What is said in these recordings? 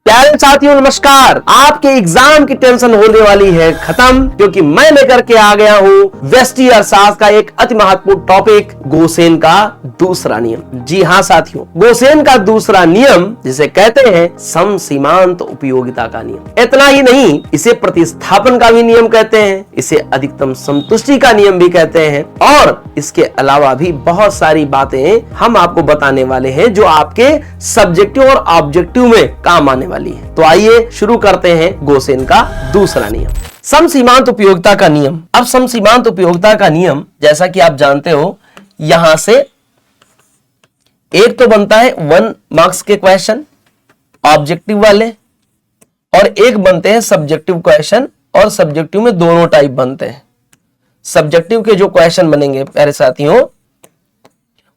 प्यारे साथियों नमस्कार। आपके एग्जाम की टेंशन होने वाली है खत्म, क्योंकि मैं लेकर के आ गया हूं व्यष्टि अर्थशास्त्र का एक अति महत्वपूर्ण टॉपिक, गोसेन का दूसरा नियम। जी हां साथियों, गोसेन का दूसरा नियम जिसे कहते हैं समसीमांत उपयोगिता का नियम। इतना ही नहीं, इसे प्रतिस्थापन का भी नियम कहते हैं, इसे अधिकतम संतुष्टि का नियम भी कहते हैं, और इसके अलावा भी बहुत सारी बातें हम आपको बताने वाले हैं जो आपके सब्जेक्टिव और ऑब्जेक्टिव में काम आने वाली है। तो आइए शुरू करते हैं गोसेन का दूसरा नियम, समसीमांत उपयोगिता का नियम। अब समसीमांत उपयोगिता का नियम जैसा कि आप जानते हो, यहां से एक तो बनता है 1 मार्क्स के क्वेश्चन ऑब्जेक्टिव वाले, और एक बनते हैं सब्जेक्टिव क्वेश्चन, और सब्जेक्टिव में दोनों टाइप बनते हैं। सब्जेक्टिव के जो क्वेश्चन बनेंगे प्यारे साथियों,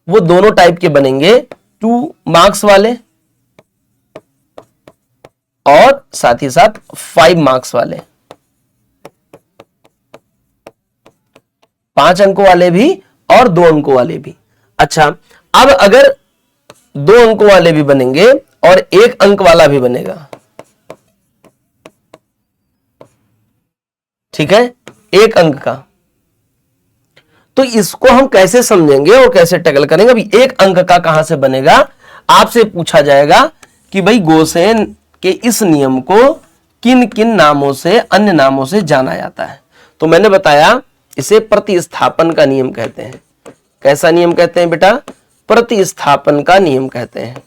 वो दोनों टाइप के बनेंगे, 2 मार्क्स वाले और साथ ही साथ 5 मार्क्स वाले, 5 अंकों वाले भी और 2 अंकों वाले भी। अच्छा, अब अगर 2 अंकों वाले भी बनेंगे और 1 अंक वाला भी बनेगा, ठीक है, 1 अंक का, तो इसको हम कैसे समझेंगे और कैसे टैकल करेंगे। अभी 1 अंक का कहां से बनेगा, आपसे पूछा जाएगा कि भाई गोसेन के इस नियम को किन किन नामों से, अन्य नामों से जाना जाता है। तो मैंने बताया इसे प्रतिस्थापन का नियम कहते हैं। कैसा नियम कहते हैं बेटा? प्रतिस्थापन का नियम कहते हैं,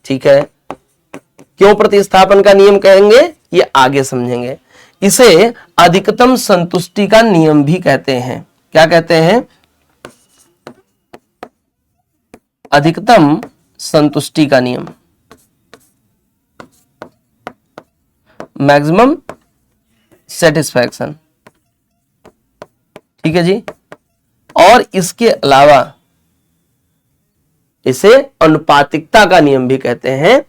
ठीक है। क्यों प्रतिस्थापन का नियम कहेंगे ये आगे समझेंगे। इसे अधिकतम संतुष्टि का नियम भी कहते हैं। क्या कहते हैं? अधिकतम संतुष्टि का नियम, मैक्सिमम सेटिस्फैक्शन, ठीक है जी। और इसके अलावा इसे अनुपातिकता का नियम भी कहते हैं।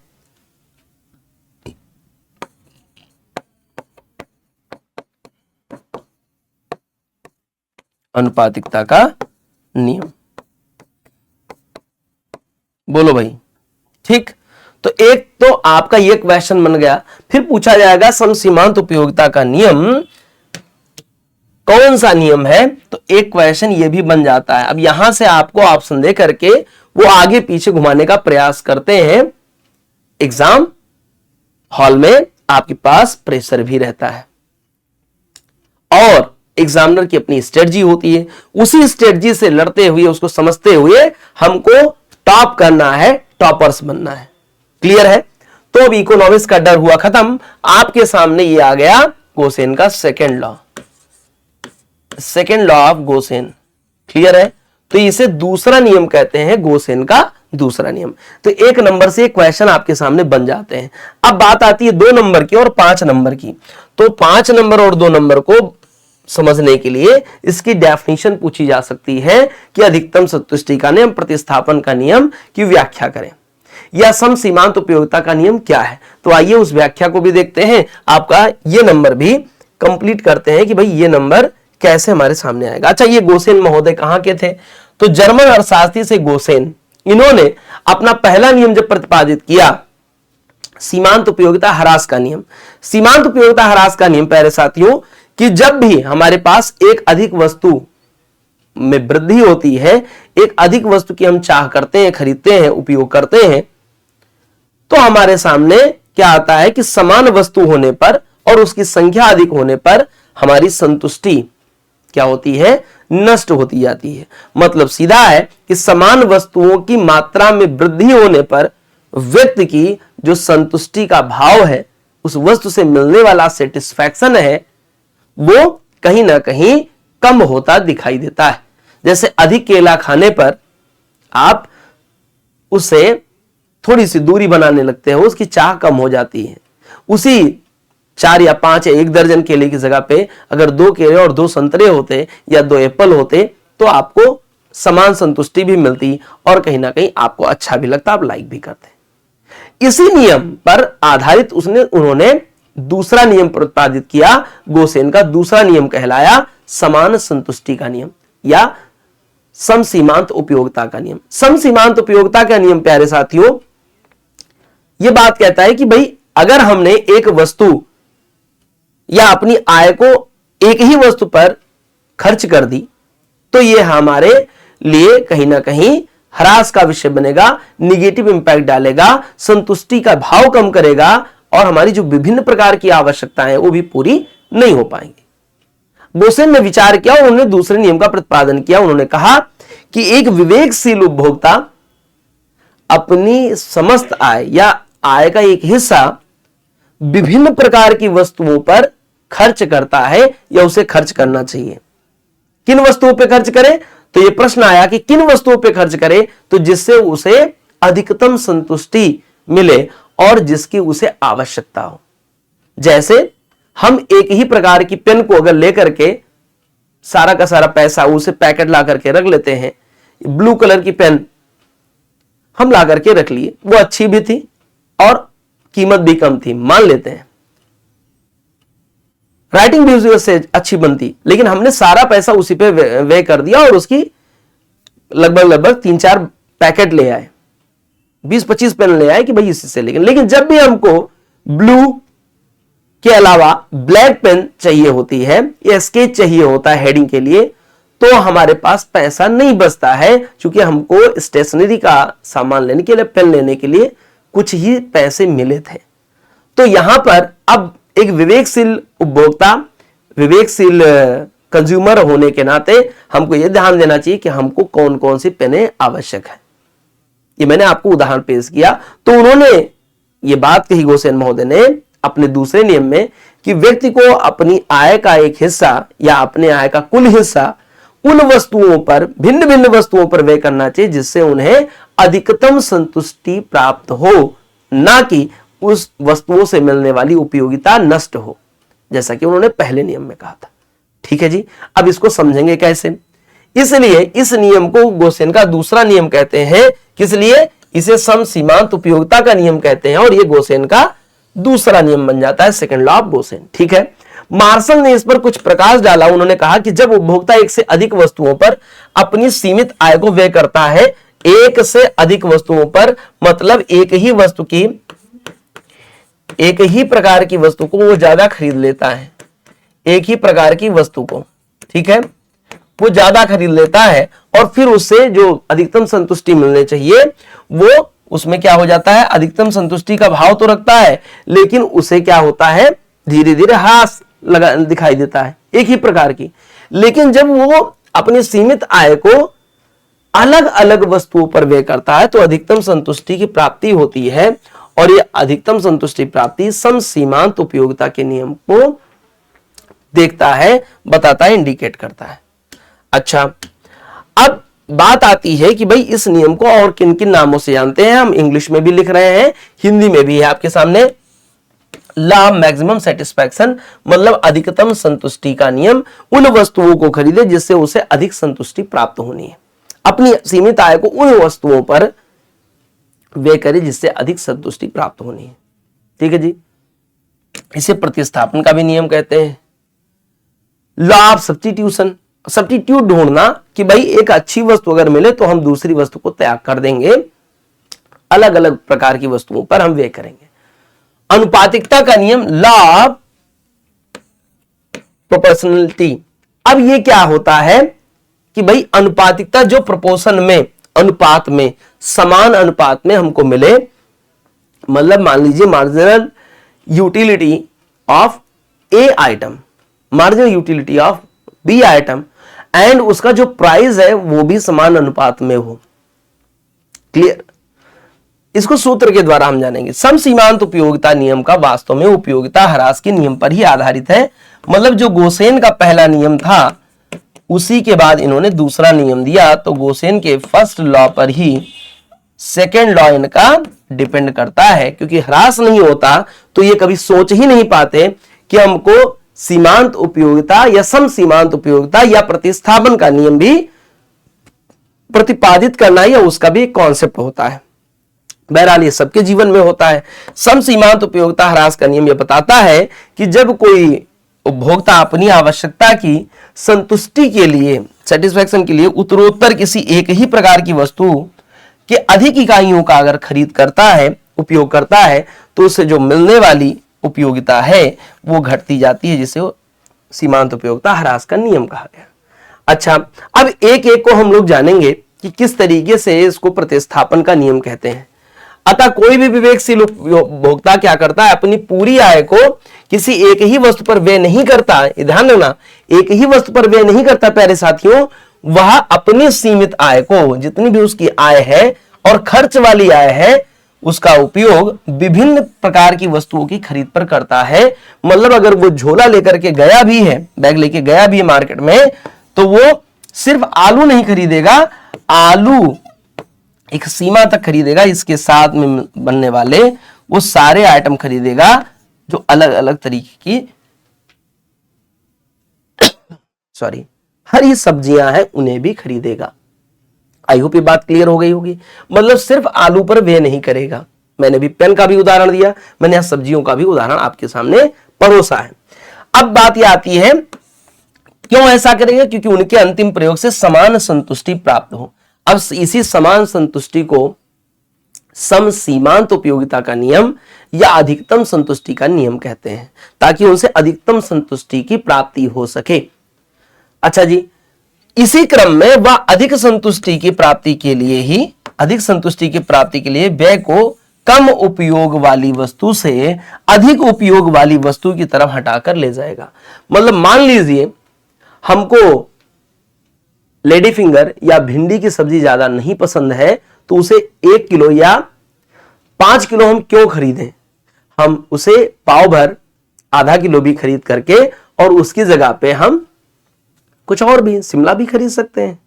अनुपातिकता का नियम, बोलो भाई, ठीक। तो एक तो आपका ये क्वेश्चन बन गया। फिर पूछा जाएगा समसीमांत उपयोगिता का नियम कौन सा नियम है, तो एक क्वेश्चन ये भी बन जाता है। अब यहां से आपको ऑप्शन दे करके वो आगे पीछे घुमाने का प्रयास करते हैं। एग्जाम हॉल में आपके पास प्रेशर भी रहता है और एग्जामिनर की अपनी स्ट्रेटजी होती है। उसी स्ट्रेटजी से लड़ते हुए, उसको समझते हुए हमको टॉप करना है, टॉपर्स बनना है। क्लियर है? तो अब इकोनॉमिक्स का डर हुआ खत्म। आपके सामने ये आ गया गोसेन का second law, second law of Gaussian. Clear है? तो इसे दूसरा नियम कहते हैं, गोसेन का दूसरा नियम। तो 1 नंबर से क्वेश्चन आपके सामने बन जाते हैं। अब बात आती है 2 नंबर की और 5 नंबर की। तो 5 नंबर और 2 नंबर को समझने के लिए इसकी डेफिनेशन पूछी जा सकती है कि अधिकतम संतुष्टि का नियम, प्रतिस्थापन का नियम की व्याख्या करें, या समसीमांत उपयोगिता का नियम क्या है। तो आइए उस व्याख्या को भी देखते हैं, आपका ये नंबर भी कंप्लीट करते हैं कि भाई ये नंबर कैसे हमारे सामने आएगा। अच्छा, ये गोसेन महोदय कहां के थे? तो जर्मन अर्थशास्त्री से गोसेन, इन्होंने अपना पहला नियम जब प्रतिपादित किया, सीमांत उपयोगिता ह्रास का नियम। सीमांत उपयोगिता ह्रास का नियम प्यारे साथियों, कि जब भी हमारे पास एक अधिक वस्तु में वृद्धि होती है, एक अधिक वस्तु की हम चाह करते हैं, खरीदते हैं, उपयोग करते हैं, तो हमारे सामने क्या आता है कि समान वस्तु होने पर और उसकी संख्या अधिक होने पर हमारी संतुष्टि क्या होती है? नष्ट होती जाती है। मतलब सीधा है कि समान वस्तुओं की मात्रा में वृद्धि होने पर व्यक्ति की जो संतुष्टि का भाव है, उस वस्तु से मिलने वाला सेटिस्फैक्शन है, वो कहीं ना कहीं कम होता दिखाई देता है। जैसे अधिक केला खाने पर आप उससे थोड़ी सी दूरी बनाने लगते हो, उसकी चाह कम हो जाती है। उसी 4 या 5 या 1 दर्जन केले की जगह पे अगर 2 केले और 2 संतरे होते या 2 एप्पल होते, तो आपको समान संतुष्टि भी मिलती और कहीं ना कहीं आपको अच्छा भी लगता, आप लाइक भी करते। इसी नियम पर आधारित उन्होंने दूसरा नियम प्रतिपादित किया। गोसेन का दूसरा नियम कहलाया समान संतुष्टि का नियम या समसीमांत उपयोगिता का नियम। समसीमांत उपयोगिता का नियम प्यारे साथियों, यह बात कहता है कि भाई अगर हमने एक वस्तु या अपनी आय को एक ही वस्तु पर खर्च कर दी तो यह हमारे लिए कहीं ना कहीं हरास का विषय बनेगा, निगेटिव इंपैक्ट डालेगा, संतुष्टि का भाव कम करेगा और हमारी जो विभिन्न प्रकार की आवश्यकताएं हैं वो भी पूरी नहीं हो पाएंगी। गोसेन ने विचार किया और उन्होंने दूसरे नियम का प्रतिपादन किया। उन्होंने कहा कि एक विवेकशील उपभोक्ता अपनी समस्त आय या आय का एक हिस्सा विभिन्न प्रकार की वस्तुओं पर खर्च करता है या उसे खर्च करना चाहिए। किन वस्तुओं पर खर्च करें? तो यह प्रश्न आया कि किन वस्तुओं पर खर्च करें तो जिससे उसे अधिकतम संतुष्टि मिले और जिसकी उसे आवश्यकता हो। जैसे हम एक ही प्रकार की पेन को अगर लेकर के सारा का सारा पैसा उसे पैकेट ला करके रख लेते हैं, ब्लू कलर की पेन हम ला करके रख लिए, वो अच्छी भी थी और कीमत भी कम थी, मान लेते हैं, राइटिंग भी उससे अच्छी बनती, लेकिन हमने सारा पैसा उसी पे वे कर दिया और उसकी लगभग 3-4 पैकेट ले आए, 20-25 पेन ले आए कि भाई इसी से। लेकिन जब भी हमको ब्लू के अलावा ब्लैक पेन चाहिए होती है या स्केच चाहिए होता है हेडिंग के लिए, तो हमारे पास पैसा नहीं बचता है, क्योंकि हमको स्टेशनरी का सामान लेने के लिए, पेन लेने के लिए कुछ ही पैसे मिले थे। तो यहां पर अब एक विवेकशील उपभोक्ता, विवेकशील कंज्यूमर होने के नाते हमको यह ध्यान देना चाहिए कि हमको कौन कौन सी पेनें आवश्यक है। ये मैंने आपको उदाहरण पेश किया। तो उन्होंने ये बात कही गोसेन महोदय ने अपने दूसरे नियम में कि व्यक्ति को अपनी आय का एक हिस्सा या अपने आय का कुल हिस्सा उन वस्तुओं पर, भिन्न भिन्न वस्तुओं पर व्यय करना चाहिए जिससे उन्हें अधिकतम संतुष्टि प्राप्त हो, ना कि उस वस्तुओं से मिलने वाली उपयोगिता नष्ट हो, जैसा कि उन्होंने पहले नियम में कहा था। ठीक है जी, अब इसको समझेंगे कैसे। इसलिए इस नियम को गोसेन का दूसरा नियम कहते हैं। किस लिए? इसे सम सीमांत उपयोगिता का नियम कहते हैं और यह गोसेन का दूसरा नियम बन जाता है, सेकंड लॉ ऑफ गोसेन। ठीक है, मार्शल ने इस पर कुछ प्रकाश डाला। उन्होंने कहा कि जब उपभोक्ता एक से अधिक वस्तुओं पर अपनी सीमित आय को व्यय करता है, एक से अधिक वस्तुओं पर मतलब एक ही वस्तु की, एक ही प्रकार की वस्तु को वो ज्यादा खरीद लेता है, एक ही प्रकार की वस्तु को, ठीक है, वो ज्यादा खरीद लेता है और फिर उससे जो अधिकतम संतुष्टि मिलने चाहिए वो उसमें क्या हो जाता है, अधिकतम संतुष्टि का भाव तो रखता है, लेकिन उसे क्या होता है, धीरे धीरे ह्रास लगा दिखाई देता है एक ही प्रकार की। लेकिन जब वो अपनी सीमित आय को अलग अलग वस्तुओं पर व्यय करता है तो अधिकतम संतुष्टि की प्राप्ति होती है और ये अधिकतम संतुष्टि प्राप्ति सम सीमांत उपयोगिता के नियम को देखता है, बताता है, इंडिकेट करता है। अच्छा, अब बात आती है कि भाई इस नियम को और किन किन नामों से जानते हैं। हम इंग्लिश में भी लिख रहे हैं, हिंदी में भी है आपके सामने। लॉ ऑफ मैक्सिमम सेटिस्फैक्शन मतलब अधिकतम संतुष्टि का नियम, उन वस्तुओं को खरीदे जिससे उसे अधिक संतुष्टि प्राप्त होनी है, अपनी सीमित आय को उन वस्तुओं पर व्यय करे जिससे अधिक संतुष्टि प्राप्त होनी है। ठीक है जी, इसे प्रतिस्थापन का भी नियम कहते हैं। लॉ ऑफ सब्स्टिट्यूशन, सब्स्टिट्यूट ढूंढना कि भाई एक अच्छी वस्तु अगर मिले तो हम दूसरी वस्तु को त्याग कर देंगे, अलग अलग प्रकार की वस्तुओं पर हम व्यय करेंगे। अनुपातिकता का नियम, लॉ ऑफ प्रोपोर्शनलिटी। अब ये क्या होता है कि भाई अनुपातिकता जो प्रोपोर्शन में, अनुपात में, समान अनुपात में हमको मिले, मतलब मान लीजिए marginal utility of a item, marginal utility of b item and उसका जो प्राइस है वो भी समान अनुपात में हो। क्लियर? इसको सूत्र के द्वारा हम जानेंगे। सम सीमांत उपयोगिता नियम का वास्तव में उपयोगिता ह्रास के नियम पर ही आधारित है। मतलब जो गोसेन का पहला नियम था उसी के बाद इन्होंने दूसरा नियम दिया, तो गोसेन के फर्स्ट लॉ पर ही सेकेंड लॉ इनका डिपेंड करता है। क्योंकि ह्रास नहीं होता तो ये कभी सोच ही नहीं पाते कि हमको सीमांत उपयोगिता या सम सीमांत उपयोगिता या प्रतिस्थापन का नियम भी प्रतिपादित करना है, या उसका भी एक कॉन्सेप्ट होता है। बहरहाल ये सबके जीवन में होता है। सम सीमांत उपयोगिता ह्रास का नियम यह बताता है कि जब कोई उपभोक्ता अपनी आवश्यकता की संतुष्टि के लिए, सेटिस्फैक्शन के लिए उत्तरोत्तर किसी एक ही प्रकार की वस्तु के अधिक इकाइयों का अगर खरीद करता है उपयोग करता है तो उससे जो मिलने वाली उपयोगिता है वो घटती जाती है, जिसे सीमांत उपयोगिता ह्रास का नियम कहा गया। अच्छा, अब एक एक को हम लोग जानेंगे कि किस तरीके से इसको प्रतिस्थापन का नियम कहते हैं। अतः कोई भी विवेकशील उपभोक्ता क्या करता है, अपनी पूरी आय को किसी एक ही वस्तु पर व्यय नहीं करता। ध्यान देना, एक ही वस्तु पर व्यय नहीं करता प्यारे साथियों, वह अपनी सीमित आय को, जितनी भी उसकी आय है और खर्च वाली आय है, उसका उपयोग विभिन्न प्रकार की वस्तुओं की खरीद पर करता है। मतलब अगर वो झोला लेकर के गया भी है, बैग लेके गया भी है मार्केट में, तो वो सिर्फ आलू नहीं खरीदेगा, आलू एक सीमा तक खरीदेगा, इसके साथ में बनने वाले वो सारे आइटम खरीदेगा जो अलग अलग तरीके की हरी सब्जियां हैं उन्हें भी खरीदेगा। आई होप ये बात क्लियर हो गई होगी। मतलब सिर्फ आलू पर व्यय नहीं करेगा। मैंने भी पेन का भी उदाहरण दिया, मैंने यहां सब्जियों का भी उदाहरण आपके सामने परोसा है। अब बात यह आती है क्यों ऐसा करेगा, क्योंकि उनके अंतिम प्रयोग से समान संतुष्टि प्राप्त हो। अब इसी समान संतुष्टि को सम सीमांत उपयोगिता का नियम या अधिकतम संतुष्टि का नियम कहते हैं, ताकि उनसे अधिकतम संतुष्टि की प्राप्ति हो सके। अच्छा जी, इसी क्रम में वह अधिक संतुष्टि की प्राप्ति के लिए व्यय को कम उपयोग वाली वस्तु से अधिक उपयोग वाली वस्तु की तरफ हटाकर ले जाएगा। मतलब मान लीजिए हमको लेडी फिंगर या भिंडी की सब्जी ज्यादा नहीं पसंद है, तो उसे 1 किलो या 5 किलो हम क्यों खरीदें, हम उसे पाव भर आधा किलो भी खरीद करके और उसकी जगह पे हम कुछ और भी, शिमला भी खरीद सकते हैं।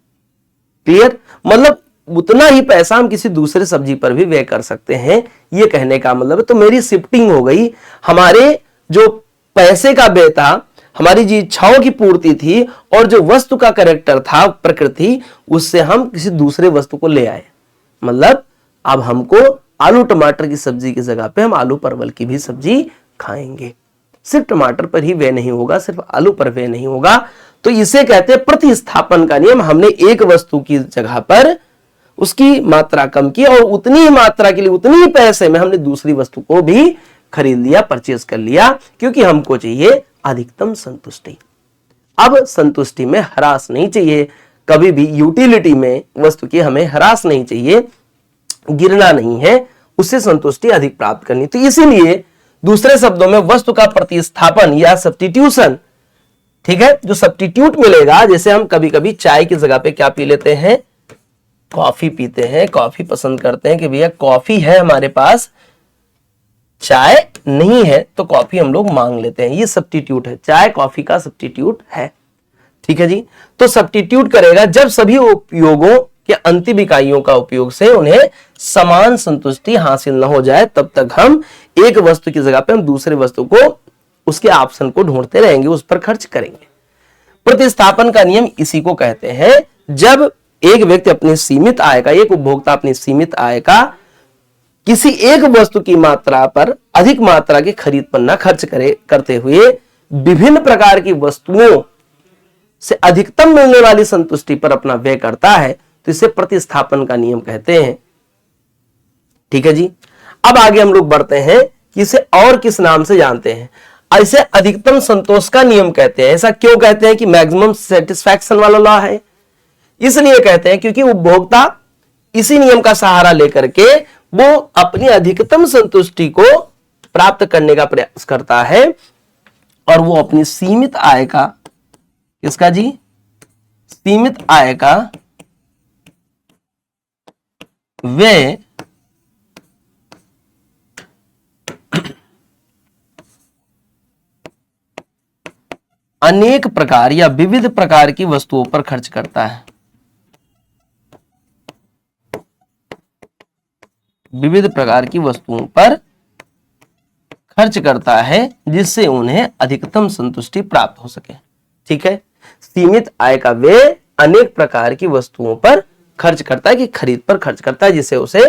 क्लियर? मतलब उतना ही पैसा हम किसी दूसरे सब्जी पर भी व्यय कर सकते हैं, ये कहने का मतलब है। तो मेरी शिफ्टिंग हो गई, हमारे जो पैसे का व्यय था, हमारी जी इच्छाओं की पूर्ति थी, और जो वस्तु का कैरेक्टर था, प्रकृति, उससे हम किसी दूसरे वस्तु को ले आए। मतलब अब हमको आलू टमाटर की सब्जी की जगह पे हम आलू परवल की भी सब्जी खाएंगे। सिर्फ टमाटर पर ही व्यय नहीं होगा, सिर्फ आलू पर व्यय नहीं होगा। तो इसे कहते हैं प्रतिस्थापन का नियम। हमने एक वस्तु की जगह पर उसकी मात्रा कम की और उतनी ही मात्रा के लिए उतनी ही पैसे में हमने दूसरी वस्तु को भी खरीद लिया, परचेज कर लिया, क्योंकि हमको चाहिए अधिकतम संतुष्टि। अब संतुष्टि में ह्रास नहीं चाहिए, कभी भी यूटिलिटी में वस्तु की हमें ह्रास नहीं चाहिए, गिरना नहीं है, उससे संतुष्टि अधिक प्राप्त करनी। तो इसीलिए दूसरे शब्दों में वस्तु का प्रतिस्थापन या सब्स्टिट्यूशन, ठीक है, जो सब्स्टिट्यूट मिलेगा, जैसे हम कभी कभी चाय की जगह पे क्या पी लेते हैं, कॉफी पीते हैं, कॉफी पसंद करते हैं कि भैया कॉफी है हमारे पास, चाय नहीं है तो कॉफी हम लोग मांग लेते हैं। ये सब्स्टिट्यूट है, चाय कॉफी का सब्स्टिट्यूट है। ठीक है जी, तो सब्स्टिट्यूट करेगा जब सभी उपयोगों के अंतिम इकाइयों का उपयोग से उन्हें समान संतुष्टि हासिल न हो जाए, तब तक हम एक वस्तु की जगह पे हम दूसरे वस्तु को, उसके ऑप्शन को ढूंढते रहेंगे, उस पर खर्च करेंगे। प्रतिस्थापन का नियम इसी को कहते हैं। जब एक व्यक्ति अपनी सीमित आय का, एक उपभोक्ता अपनी सीमित आय का किसी एक वस्तु की मात्रा पर अधिक मात्रा की खरीद पर न खर्च करते हुए विभिन्न प्रकार की वस्तुओं से अधिकतम मिलने वाली संतुष्टि पर अपना व्यय करता है, तो इसे प्रतिस्थापन का नियम कहते हैं। ठीक है जी, अब आगे हम लोग बढ़ते हैं कि इसे और किस नाम से जानते हैं। इसे अधिकतम संतोष का नियम कहते हैं। ऐसा क्यों कहते हैं कि मैक्सिमम सेटिस्फैक्शन वाला लॉ है? इसलिए कहते हैं क्योंकि उपभोक्ता इसी नियम का सहारा लेकर के वो अपनी अधिकतम संतुष्टि को प्राप्त करने का प्रयास करता है, और वो अपनी सीमित आय का, किसका जी, सीमित आय का व्यय अनेक प्रकार या विविध प्रकार की वस्तुओं पर खर्च करता है। विविध प्रकार की वस्तुओं पर खर्च करता है जिससे उन्हें अधिकतम संतुष्टि प्राप्त हो सके। ठीक है, सीमित आय का व्यय अनेक प्रकार की वस्तुओं पर खर्च करता है, कि खरीद पर खर्च करता है, जिससे उसे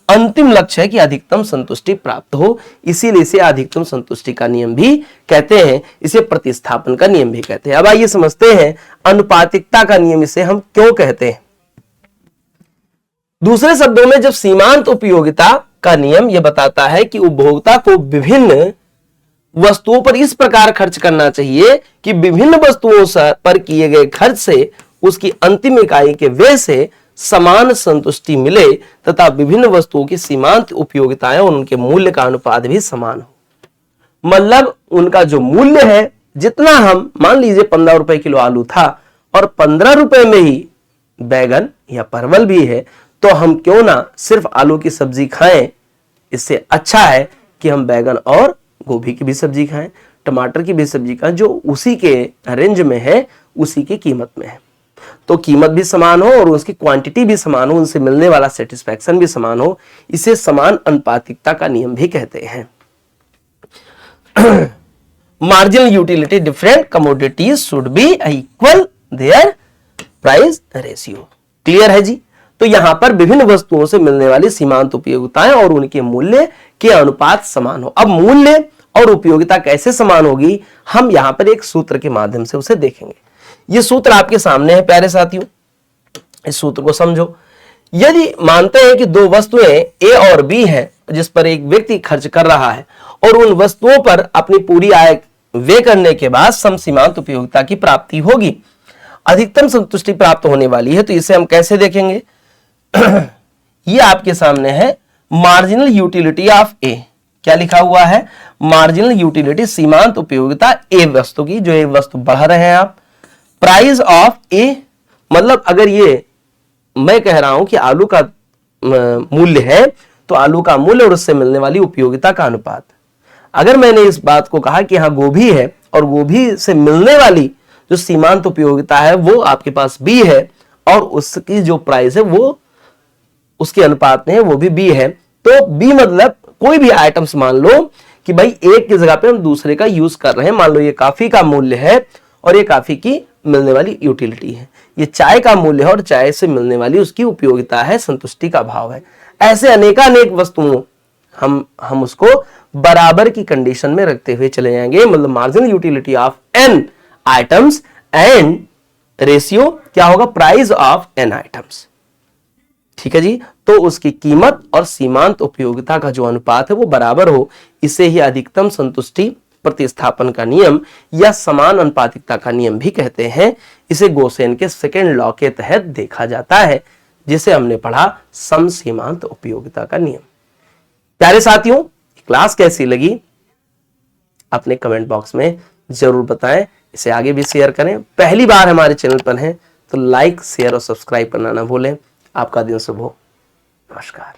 अंतिम लक्ष्य है कि अधिकतम संतुष्टि प्राप्त हो। इसीलिए इसे अधिकतम संतुष्टि का नियम भी कहते हैं, इसे प्रतिस्थापन का नियम भी कहते हैं। अब आइए समझते हैं अनुपातिकता का नियम इसे हम क्यों कहते हैं। दूसरे शब्दों में जब सीमांत उपयोगिता का नियम यह बताता है कि उपभोक्ता को विभिन्न वस्तुओं पर इस प्रकार खर्च करना चाहिए कि विभिन्न वस्तुओं पर किए गए खर्च से उसकी अंतिम इकाई के व्यय से समान संतुष्टि मिले तथा विभिन्न वस्तुओं की सीमांत उपयोगिताएं और उनके मूल्य का अनुपात भी समान हो। मतलब उनका जो मूल्य है, जितना हम मान लीजिए 15 रुपए किलो आलू था और 15 रुपए में ही बैगन या परवल भी है, तो हम क्यों ना सिर्फ आलू की सब्जी खाएं। इससे अच्छा है कि हम बैगन और गोभी की भी सब्जी खाएं, टमाटर की भी सब्जी खाएं, जो उसी के रेंज में है, उसी की कीमत में है। तो कीमत भी समान हो और उसकी क्वांटिटी भी समान हो, उनसे मिलने वाला सेटिस्फैक्शन भी समान हो। इसे समान अनुपातिकता का नियम भी कहते हैं। Marginal utility, different commodities should be equal there price ratio. Clear है जी। तो यहां पर विभिन्न वस्तुओं से मिलने वाली सीमांत उपयोगिताएं और उनके मूल्य के अनुपात समान हो। अब मूल्य और उपयोगिता कैसे समान होगी, हम यहां पर एक सूत्र के माध्यम से उसे देखेंगे। यह सूत्र आपके सामने है प्यारे साथियों, इस सूत्र को समझो। यदि मानते हैं कि दो वस्तुएं ए और बी है जिस पर एक व्यक्ति खर्च कर रहा है और उन वस्तुओं पर अपनी पूरी आय व्यय करने के बाद समसीमांत उपयोगिता की प्राप्ति होगी, अधिकतम संतुष्टि प्राप्त होने वाली है, तो इसे हम कैसे देखेंगे। ये आपके सामने है मार्जिनल यूटिलिटी ऑफ ए। क्या लिखा हुआ है, मार्जिनल यूटिलिटी, सीमांत उपयोगिता ए वस्तु की, जो एक वस्तु बढ़ा रहे हैं आप। प्राइस ऑफ ए, मतलब अगर ये मैं कह रहा हूं कि आलू का मूल्य है, तो आलू का मूल्य और उससे मिलने वाली उपयोगिता का अनुपात। अगर मैंने इस बात को कहा कि यहां गोभी है और गोभी से मिलने वाली जो सीमांत उपयोगिता है वो आपके पास बी है और उसकी जो प्राइस है वो उसके अनुपात में है, वो भी बी है। तो बी मतलब कोई भी आइटम्स मान लो कि भाई एक की जगह पे हम दूसरे का यूज कर रहे हैं। मान लो ये कॉफी का मूल्य है और ये कॉफी की मिलने वाली यूटिलिटी है। ये चाय का मूल्य है और चाय से मिलने वाली उसकी उपयोगिता है, संतुष्टि का भाव है। ऐसे अनेकानेक वस्तुओं हम उसको बराबर की कंडीशन में रखते हुए चले जाएंगे। मतलब marginal utility of n items and ratio क्या होगा, प्राइस ऑफ एन आइटम्स। ठीक है जी। तो उसकी कीमत और सीमांत उपयोगिता का जो अनुपात है वो बराबर हो, इसे ही अधिकतम संतुष्टि प्रतिस्थापन का नियम या समान अनुपातिकता का नियम भी कहते हैं। इसे गोसेन के सेकेंड लॉ के तहत देखा जाता है, जिसे हमने पढ़ा समसीमांत उपयोगिता का नियम। प्यारे साथियों, क्लास कैसी लगी अपने कमेंट बॉक्स में जरूर बताएं। इसे आगे भी शेयर करें। पहली बार हमारे चैनल पर हैं तो लाइक, शेयर और सब्सक्राइब करना ना भूलें। आपका दिन शुभ हो। नमस्कार।